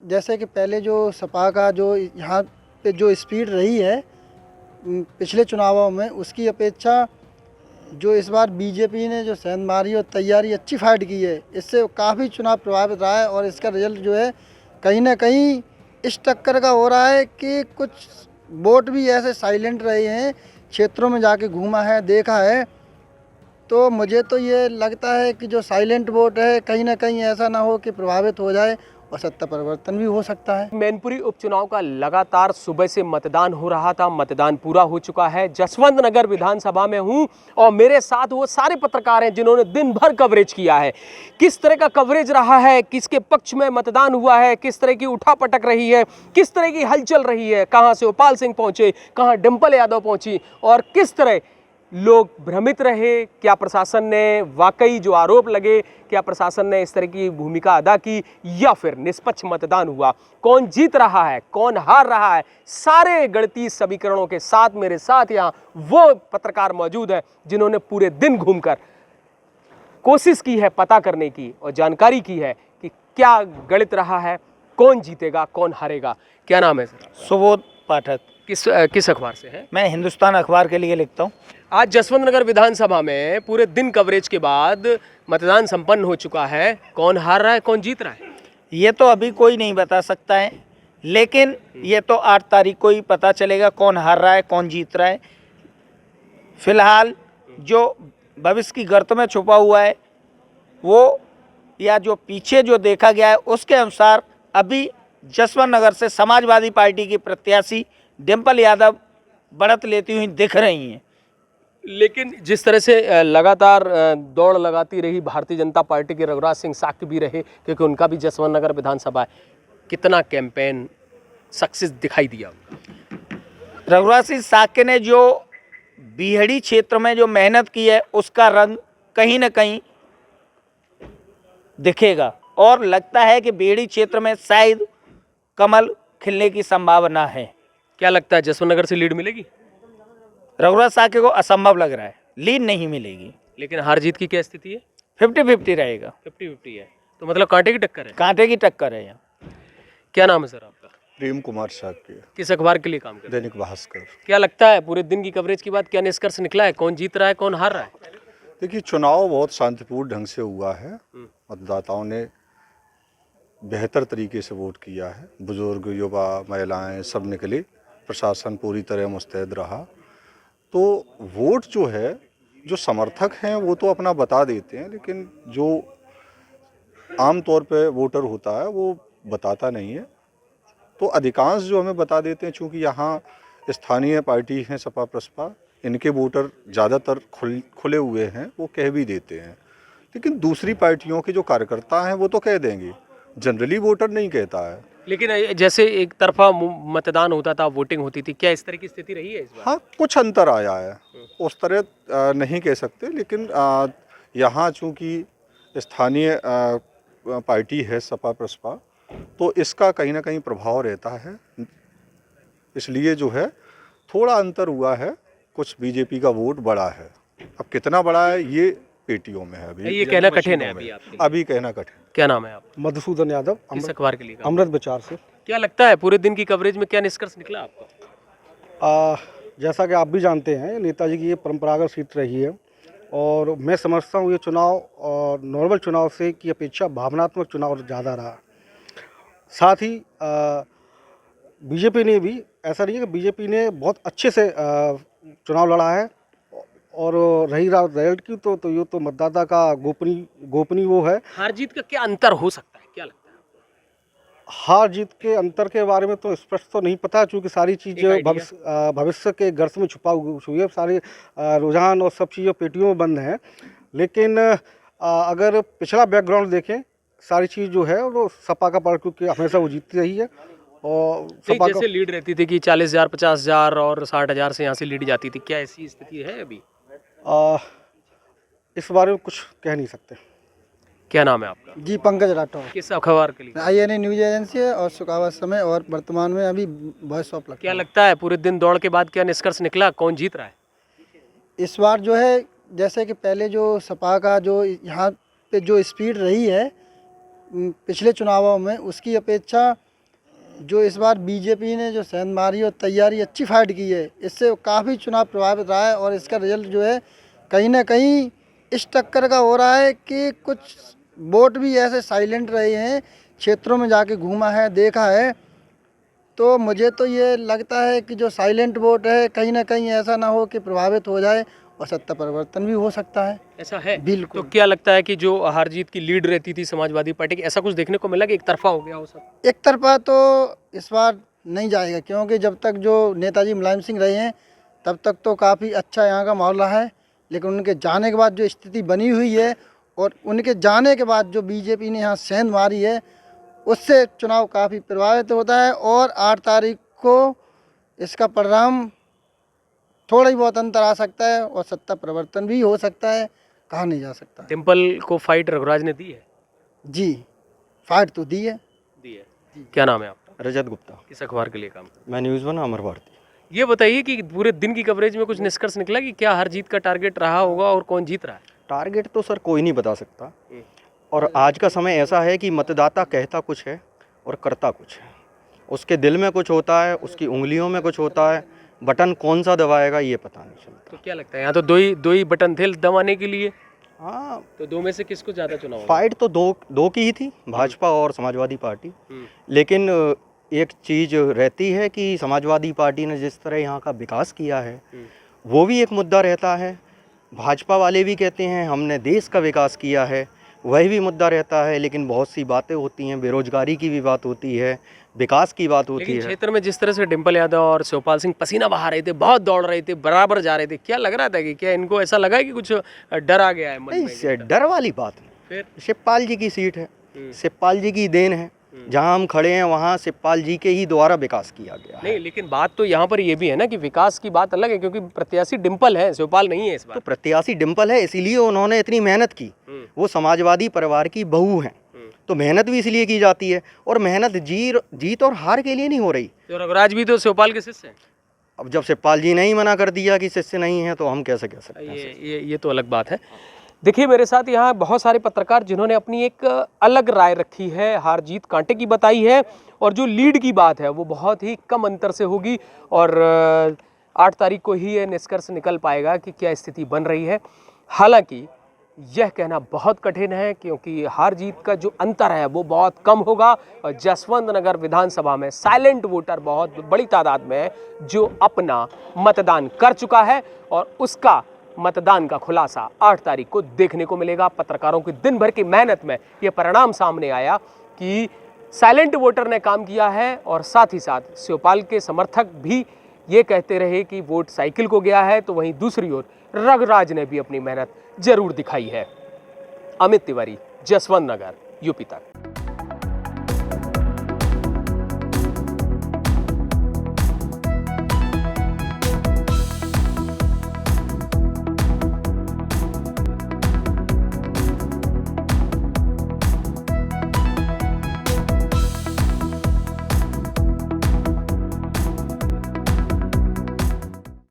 जैसे कि पहले जो सपा का जो यहाँ पे जो स्पीड रही है पिछले चुनावों में, उसकी अपेक्षा जो इस बार बीजेपी ने जो सेंध मारी और तैयारी अच्छी फाइट की है, इससे काफ़ी चुनाव प्रभावित रहा है। और इसका रिजल्ट जो है कहीं ना कहीं इस टक्कर का हो रहा है कि कुछ वोट भी ऐसे साइलेंट रहे हैं, क्षेत्रों में जाके घूमा है, देखा है, तो मुझे तो ये लगता है कि जो साइलेंट वोट है कहीं ना कहीं ऐसा ना हो कि प्रभावित हो जाए और सत्ता परिवर्तन भी हो सकता है। मैनपुरी उपचुनाव का लगातार सुबह से मतदान हो रहा था। मतदान पूरा हो चुका है। जसवंत नगर विधानसभा में हूं और मेरे साथ वो सारे पत्रकार हैं जिन्होंने दिन भर कवरेज किया है। किस तरह का कवरेज रहा है, किसके पक्ष में मतदान हुआ है, किस तरह की उठापटक रही है, किस तरह की हलचल रही है, कहां से उपाल सिंह पहुंचे, कहां डिंपल यादव पहुंची और किस तरह लोग भ्रमित रहे। क्या प्रशासन ने वाकई जो आरोप लगे, क्या प्रशासन ने इस तरह की भूमिका अदा की या फिर निष्पक्ष मतदान हुआ, कौन जीत रहा है, कौन हार रहा है, सारे गणितीय समीकरणों के साथ मेरे साथ यहाँ वो पत्रकार मौजूद है जिन्होंने पूरे दिन घूमकर कोशिश की है पता करने की और जानकारी की है कि क्या गणित रहा है, कौन जीतेगा, कौन हारेगा। क्या नाम है सर? सुबोध पाठक। किस अखबार से है? मैं हिंदुस्तान अखबार के लिए लिखता हूँ। आज जसवंत नगर विधानसभा में पूरे दिन कवरेज के बाद मतदान संपन्न हो चुका है। कौन हार रहा है, कौन जीत रहा है, ये तो अभी कोई नहीं बता सकता है, लेकिन ये तो 8 तारीख को ही पता चलेगा कौन हार रहा है, कौन जीत रहा है। फिलहाल जो भविष्य की गर्त में छुपा हुआ है वो, या जो पीछे जो देखा गया है उसके अनुसार अभी जसवंत नगर से समाजवादी पार्टी की प्रत्याशी डिंपल यादव बढ़त लेती हुई दिख रही हैं। लेकिन जिस तरह से लगातार दौड़ लगाती रही भारतीय जनता पार्टी के रघुराज सिंह साक्य भी रहे, क्योंकि उनका भी जसवंत नगर विधानसभा है, कितना कैंपेन सक्सेस दिखाई दिया? रघुराज सिंह साक्य ने जो बीहड़ी क्षेत्र में जो मेहनत की है उसका रंग कहीं न कहीं दिखेगा और लगता है कि बीहड़ी क्षेत्र में शायद कमल खिलने की संभावना है। क्या लगता है जसवंत नगर से लीड मिलेगी? रघुराज साक्य को असंभव लग रहा है, लीड नहीं मिलेगी। लेकिन हार जीत की क्या स्थिति है? 50-50 रहेगा। 50-50 है, तो मतलब कांटे की टक्कर है। कांटे की टक्कर है यहाँ। क्या नाम है सर आपका? प्रेम कुमार साक्य। किस अखबार के लिए काम करते हैं? दैनिक भास्कर। क्या लगता है पूरे दिन की कवरेज के बाद क्या निष्कर्ष निकला है, कौन जीत रहा है, कौन हार रहा है? देखिए, चुनाव बहुत शांतिपूर्ण ढंग से हुआ है। मतदाताओं ने बेहतर तरीके से वोट किया है। बुजुर्ग, युवा, महिलाएं सब निकले। प्रशासन पूरी तरह मुस्तैद रहा। तो वोट जो है, जो समर्थक हैं वो तो अपना बता देते हैं, लेकिन जो आम तौर पे वोटर होता है वो बताता नहीं है। तो अधिकांश जो हमें बता देते हैं, चूँकि यहाँ स्थानीय पार्टी हैं सपा प्रसपा, इनके वोटर ज़्यादातर खुले हुए हैं, वो कह भी देते हैं। लेकिन दूसरी पार्टियों के जो कार्यकर्ता हैं वो तो कह देंगे, जनरली वोटर नहीं कहता है। लेकिन जैसे एक तरफा मतदान होता था, वोटिंग होती थी, क्या इस तरह की स्थिति रही है इस बार? हाँ, कुछ अंतर आया है, उस तरह नहीं कह सकते, लेकिन यहाँ चूँकि स्थानीय पार्टी है सपा प्रसपा, तो इसका कहीं ना कहीं प्रभाव रहता है। इसलिए जो है थोड़ा अंतर हुआ है, कुछ बीजेपी का वोट बड़ा है। अब कितना बड़ा है ये पेटियों में है, अभी ये कहना कठिन है अभी कहना कठिन। क्या नाम है आपका? मधुसूदन यादव, किस अखबार के लिए? अमृत विचार से। क्या लगता है पूरे दिन की कवरेज में क्या निष्कर्ष निकला आपका? जैसा कि आप भी जानते हैं, नेताजी की ये परंपरागत सीट रही है और मैं समझता हूँ ये चुनाव नॉर्मल चुनाव से की अपेक्षा भावनात्मक चुनाव ज़्यादा रहा। साथ ही बीजेपी ने भी, ऐसा नहीं है कि बीजेपी ने बहुत अच्छे से चुनाव लड़ा है, और रही रात रिजल्ट की तो ये तो मतदाता का गोपनीय वो है। हार जीत का क्या अंतर हो सकता है, क्या लगता है? हार जीत के अंतर के बारे में तो स्पष्ट तो नहीं पता, क्योंकि सारी चीज़ें भविष्य के गर्त में छुपा हुई है, सारे रुझान और सब चीज़ें पेटियों में बंद हैं। लेकिन अगर पिछला बैकग्राउंड देखें, सारी चीज़ जो है वो सपा का पार्टी, क्योंकि हमेशा वो जीतती रही है। और सपा जैसे लीड रहती थी कि 40,000, 50,000 और 60,000 से यहाँ से लीड जाती थी, क्या ऐसी स्थिति है अभी? इस बारे में कुछ कह नहीं सकते। क्या नाम है आपका? जी, पंकज राठौर। किस अखबार के लिए? INA न्यूज एजेंसी है और सुखावत समय और वर्तमान में अभी वॉइस ऑफ। क्या लगता है पूरे दिन दौड़ के बाद क्या निष्कर्ष निकला, कौन जीत रहा है? इस बार जो है, जैसे कि पहले जो सपा का जो यहाँ पे जो स्पीड रही है पिछले चुनावों में, उसकी अपेक्षा जो इस बार बीजेपी ने जो सेंध मारी और तैयारी अच्छी फाइट की है, इससे काफ़ी चुनाव प्रभावित रहा है। और इसका रिजल्ट जो है कहीं ना कहीं इस टक्कर का हो रहा है कि कुछ वोट भी ऐसे साइलेंट रहे हैं, क्षेत्रों में जाके घूमा है, देखा है, तो मुझे तो ये लगता है कि जो साइलेंट वोट है कहीं ना कहीं ऐसा ना हो कि प्रभावित हो जाए और सत्ता परिवर्तन भी हो सकता है। ऐसा है? बिल्कुल। तो क्या लगता है कि जो हार जीत की लीड रहती थी समाजवादी पार्टी की, ऐसा कुछ देखने को मिला कि एक तरफा हो गया हो सब? एक तरफा तो इस बार नहीं जाएगा, क्योंकि जब तक जो नेताजी मुलायम सिंह रहे हैं तब तक तो काफ़ी अच्छा यहाँ का माहौल रहा है, लेकिन उनके जाने के बाद जो स्थिति बनी हुई है और उनके जाने के बाद जो बीजेपी ने यहाँ सेंध मारी है, उससे चुनाव काफ़ी प्रभावित होता है। और 8 तारीख को इसका परिणाम थोड़ा ही बहुत अंतर आ सकता है और सत्ता परिवर्तन भी हो सकता है, कहा नहीं जा सकता। डिम्पल को फाइट रघुराज ने दी है? जी, फाइट तो दी है। दी है। क्या नाम है आपका? रजत गुप्ता। किस अखबार के लिए काम करते मैं न्यूज़ वन अमर भारती। हैं? ये बताइए कि पूरे दिन की कवरेज में कुछ निष्कर्ष निकला कि क्या हार जीत का टारगेट रहा होगा और कौन जीत रहा है? टारगेट तो सर कोई नहीं बता सकता, और आज का समय ऐसा है कि मतदाता कहता कुछ है और करता कुछ है। उसके दिल में कुछ होता है, उसकी उंगलियों में कुछ होता है, बटन कौन सा दबाएगा ये पता नहीं चलता। तो क्या लगता है, यहाँ तो दो ही बटन थे दबाने के लिए, हाँ, तो दो में से किसको ज़्यादा चुनाव होगा? फाइट तो दो की ही थी, भाजपा और समाजवादी पार्टी। लेकिन एक चीज़ रहती है कि समाजवादी पार्टी ने जिस तरह यहाँ का विकास किया है वो भी एक मुद्दा रहता है। भाजपा वाले भी कहते हैं हमने देश का विकास किया है, वही भी मुद्दा रहता है। लेकिन बहुत सी बातें होती हैं, बेरोजगारी की भी बात होती है, विकास की बात होती लेकिन है। क्षेत्र में जिस तरह से डिम्पल यादव और शिवपाल सिंह पसीना बहा रहे थे, बहुत दौड़ रहे थे, बराबर जा रहे थे, क्या लग रहा था कि क्या इनको ऐसा लगा कि कुछ डर आ गया है मन में? नहीं, डर वाली बात नहीं। फिर शिवपाल जी की सीट है, शिवपाल जी की देन है, जहां हम खड़े हैं वहां शिवपाल जी के ही द्वारा विकास किया गया है। नहीं, लेकिन बात तो यहाँ पर ये भी है ना कि विकास की बात अलग है, क्योंकि प्रत्याशी डिम्पल है, शिवपाल नहीं है इस तो बार। प्रत्याशी डिम्पल है, इसीलिए उन्होंने इतनी मेहनत की। वो समाजवादी परिवार की बहू हैं, तो मेहनत भी इसलिए की जाती है। और मेहनत जीत और हार के लिए नहीं हो रही। तो रघुराज भी तो शिवपाल के शिष्य हैं। अब जब शिवपाल जी ने ही मना कर दिया कि शिष्य नहीं है, तो हम कैसे कह सकते हैं? ये तो अलग बात है। देखिए, मेरे साथ यहाँ बहुत सारे पत्रकार जिन्होंने अपनी एक अलग राय रखी है, हार जीत कांटे की बताई है, और जो लीड की बात है वो बहुत ही कम अंतर से होगी। और 8 तारीख को ही ये निष्कर्ष निकल पाएगा कि क्या स्थिति बन रही है। हालांकि यह कहना बहुत कठिन है, क्योंकि हार जीत का जो अंतर है वो बहुत कम होगा। और जसवंत नगर विधानसभा में साइलेंट वोटर बहुत बड़ी तादाद में है जो अपना मतदान कर चुका है, और उसका मतदान का खुलासा 8 तारीख को देखने को मिलेगा। पत्रकारों की दिन भर की मेहनत में यह परिणाम सामने आया कि साइलेंट वोटर ने काम किया है, और साथ ही साथ शिवपाल के समर्थक भी ये कहते रहे कि वोट साइकिल को गया है, तो वहीं दूसरी ओर रघुराज ने भी अपनी मेहनत जरूर दिखाई है। अमित तिवारी, जसवंत नगर, यूपी तक।